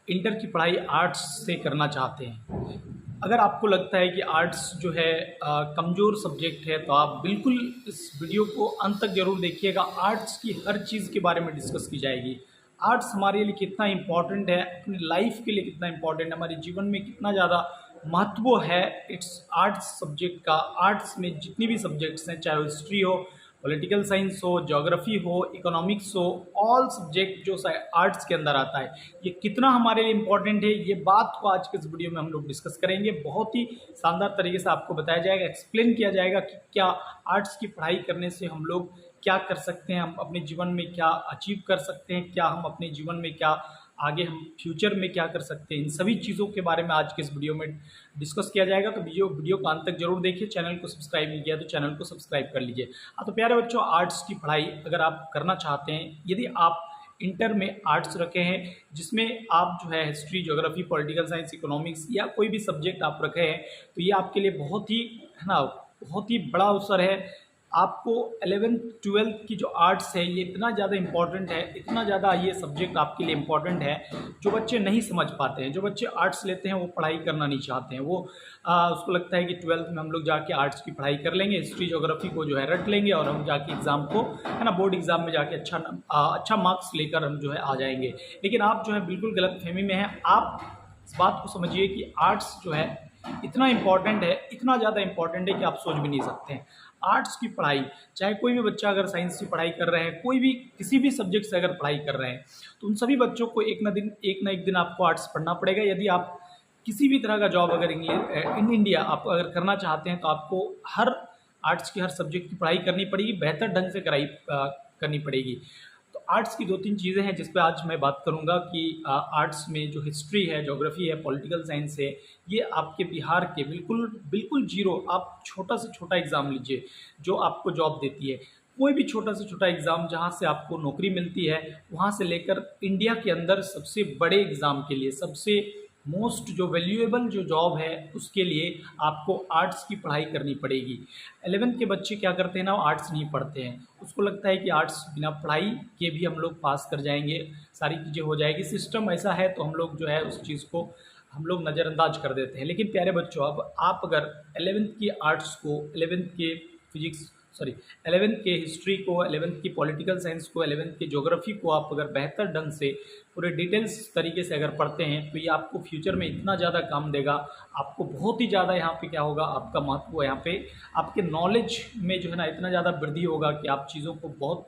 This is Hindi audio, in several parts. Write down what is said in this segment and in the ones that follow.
इंटर की पढ़ाई आर्ट्स से करना चाहते हैं, अगर आपको लगता है कि आर्ट्स जो है कमज़ोर सब्जेक्ट है, तो आप बिल्कुल इस वीडियो को अंत तक ज़रूर देखिएगा। आर्ट्स की हर चीज़ के बारे में डिस्कस की जाएगी। आर्ट्स हमारे लिए कितना इम्पॉर्टेंट है, अपनी लाइफ के लिए कितना इम्पॉर्टेंट है, हमारे जीवन में कितना ज़्यादा महत्व है इट्स आर्ट्स सब्जेक्ट का। आर्ट्स में जितनी भी सब्जेक्ट्स हैं, चाहे वो हिस्ट्री हो, पॉलिटिकल साइंस हो, ज्योग्राफी हो, इकोनॉमिक्स हो, ऑल सब्जेक्ट जो आर्ट्स के अंदर आता है, ये कितना हमारे लिए इम्पोर्टेंट है, ये बात को आज के इस वीडियो में हम लोग डिस्कस करेंगे। बहुत ही शानदार तरीके से आपको बताया जाएगा, एक्सप्लेन किया जाएगा कि क्या आर्ट्स की पढ़ाई करने से हम लोग क्या कर सकते हैं, हम अपने जीवन में क्या अचीव कर सकते हैं, क्या हम अपने जीवन में क्या आगे हम फ्यूचर में क्या कर सकते हैं, इन सभी चीज़ों के बारे में आज के इस वीडियो में डिस्कस किया जाएगा। तो वीडियो को अंत तक जरूर देखिए। चैनल को सब्सक्राइब नहीं किया तो चैनल को सब्सक्राइब कर लीजिए। हाँ, तो प्यारे बच्चों, आर्ट्स की पढ़ाई अगर आप करना चाहते हैं, यदि आप इंटर में आर्ट्स रखे हैं जिसमें आप जो है history, geography, political science, economics या कोई भी सब्जेक्ट आप रखे हैं, तो ये आपके लिए बहुत ही है ना, बहुत ही बड़ा अवसर है। आपको 11th-12th की जो आर्ट्स है ये इतना ज़्यादा इम्पॉर्टेंट है, इतना ज़्यादा ये सब्जेक्ट आपके लिए इम्पॉर्टेंट है। जो बच्चे नहीं समझ पाते हैं, जो बच्चे आर्ट्स लेते हैं, वो पढ़ाई करना नहीं चाहते हैं, वो उसको लगता है कि 12th में हम लोग जाके आर्ट्स की पढ़ाई कर लेंगे, हिस्ट्री ज्योग्राफी को जो है रट लेंगे और हम जाके एग्ज़ाम को है ना, बोर्ड एग्ज़ाम में जाके अच्छा मार्क्स लेकर हम जो है आ जाएंगे। लेकिन आप जो है बिल्कुल गलतफहमी में हैं। आप इस बात को समझिए कि आर्ट्स जो है इतना इम्पॉर्टेंट है, इतना ज़्यादा इम्पॉर्टेंट है कि आप सोच भी नहीं सकते हैं। आर्ट्स की पढ़ाई, चाहे कोई भी बच्चा अगर साइंस की पढ़ाई कर रहे हैं, कोई भी किसी भी सब्जेक्ट से अगर पढ़ाई कर रहे हैं, तो उन सभी बच्चों को एक ना एक दिन आपको आर्ट्स पढ़ना पड़ेगा। यदि आप किसी भी तरह का जॉब अगर इन इंडिया आप अगर करना चाहते हैं, तो आपको हर आर्ट्स की हर सब्जेक्ट की पढ़ाई करनी पड़ेगी, बेहतर ढंग से करनी पड़ेगी। तो आर्ट्स की 2-3 चीज़ें हैं जिस पे आज मैं बात करूंगा कि आर्ट्स में जो हिस्ट्री है, ज्योग्राफी है, पॉलिटिकल साइंस है, ये आपके बिहार के बिल्कुल बिल्कुल जीरो, आप छोटा से छोटा एग्ज़ाम लीजिए जो आपको जॉब देती है। कोई भी छोटा से छोटा एग्ज़ाम जहाँ से आपको नौकरी मिलती है, वहाँ से लेकर इंडिया के अंदर सबसे बड़े एग्ज़ाम के लिए, सबसे मोस्ट जो वैल्यूएबल जो जॉब है, उसके लिए आपको आर्ट्स की पढ़ाई करनी पड़ेगी। 11th के बच्चे क्या करते हैं ना, वो आर्ट्स नहीं पढ़ते हैं। उसको लगता है कि आर्ट्स बिना पढ़ाई के भी हम लोग पास कर जाएंगे, सारी चीज़ें हो जाएगी, सिस्टम ऐसा है, तो हम लोग जो है उस चीज़ को हम लोग नज़रअंदाज कर देते हैं। लेकिन प्यारे बच्चों, अब आप अगर 11th की आर्ट्स को, 11th के फिजिक्स 11th के हिस्ट्री को, 11th की पॉलिटिकल साइंस को, 11th के ज्योग्राफी को आप अगर बेहतर ढंग से पूरे डिटेल्स तरीके से अगर पढ़ते हैं, तो ये आपको फ्यूचर में इतना ज़्यादा काम देगा। आपको बहुत ही ज़्यादा यहाँ पे क्या होगा, आपका महत्व यहाँ पे आपके नॉलेज में जो है ना इतना ज़्यादा वृद्धि होगा कि आप चीज़ों को बहुत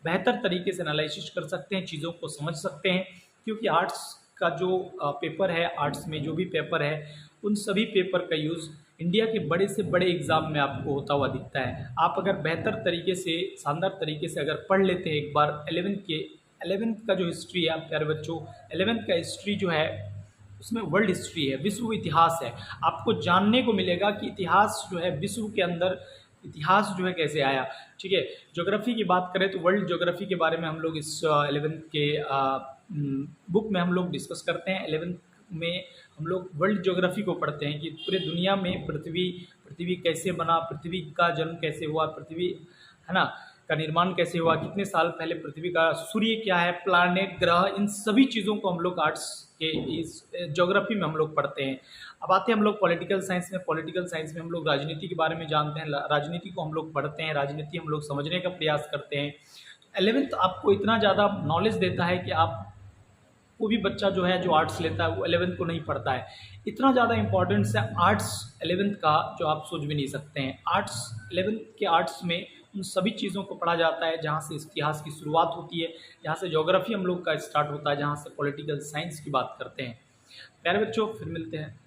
बेहतर तरीके से एनालिसिस कर सकते हैं, चीज़ों को समझ सकते हैं। क्योंकि आर्ट्स का जो पेपर है, आर्ट्स में जो भी पेपर है, उन सभी पेपर का यूज़ इंडिया के बड़े से बड़े एग्ज़ाम में आपको होता हुआ दिखता है। आप अगर बेहतर तरीके से, शानदार तरीके से अगर पढ़ लेते हैं एक बार 11th का जो हिस्ट्री है, आप प्यारे बच्चों, 11th का हिस्ट्री जो है उसमें वर्ल्ड हिस्ट्री है, विश्व इतिहास है। आपको जानने को मिलेगा कि इतिहास जो है, विश्व के अंदर इतिहास जो है कैसे आया। ठीक है, ज्योग्राफी की बात करें तो वर्ल्ड ज्योग्राफी के बारे में हम लोग इस 11th के बुक में हम लोग डिस्कस करते हैं। 11th में हम लोग वर्ल्ड ज्योग्राफी को पढ़ते हैं कि पूरे दुनिया में पृथ्वी कैसे बना, पृथ्वी का जन्म कैसे हुआ, पृथ्वी है ना का निर्माण कैसे हुआ, कितने साल पहले पृथ्वी का, सूर्य क्या है, प्लानेट, ग्रह, इन सभी चीज़ों को हम लोग आर्ट्स के इस ज्योग्राफी में हम लोग पढ़ते हैं। अब आते हैं हम लोग पॉलिटिकल साइंस में। पॉलिटिकल साइंस में हम लोग राजनीति के बारे में जानते हैं, राजनीति को हम लोग पढ़ते हैं, राजनीति हम लोग समझने का प्रयास करते हैं। 11th आपको इतना ज़्यादा नॉलेज देता है कि आप, कोई भी बच्चा जो है जो आर्ट्स लेता है वो 11th को नहीं पढ़ता है। इतना ज़्यादा इंपॉर्टेंस है आर्ट्स 11th का, जो आप सोच भी नहीं सकते हैं। आर्ट्स 11th के आर्ट्स में उन सभी चीज़ों को पढ़ा जाता है जहाँ से इतिहास की शुरुआत होती है, जहाँ से ज्योग्राफी हम लोग का स्टार्ट होता है, जहाँ से पॉलिटिकल साइंस की बात करते हैं। प्यारे बच्चों, फिर मिलते हैं।